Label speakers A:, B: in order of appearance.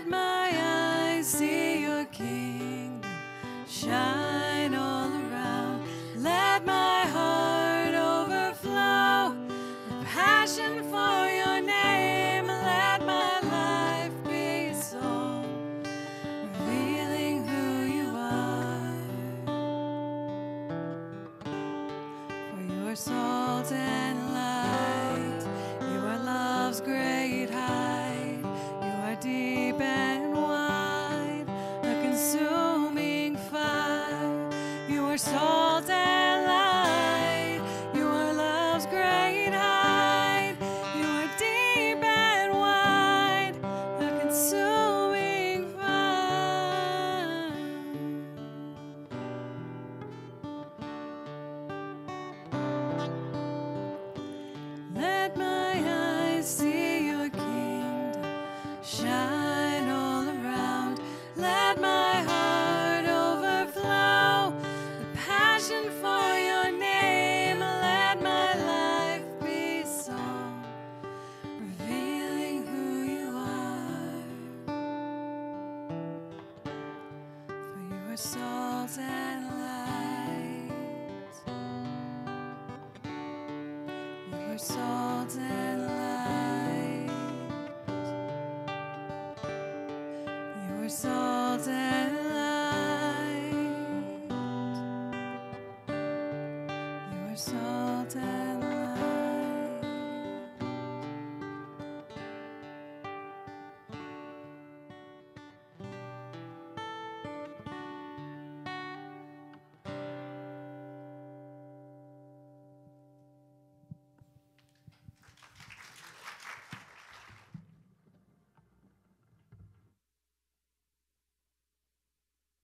A: Let my eyes see your kingdom shine all around. Let my heart overflow with passion for your name. Let my life be a song revealing who you are. For you are salt and light, you are love's great height, you are deep and wide, a consuming fire. You are salt and light, you are love's great height, you are deep and wide, a consuming fire. Let my eyes see your kingdom shine all around. Let my heart overflow with passion for your name. Let my life be a song revealing who you are. For you are salt and light. You are salt and light. You are salt and light. You are salt.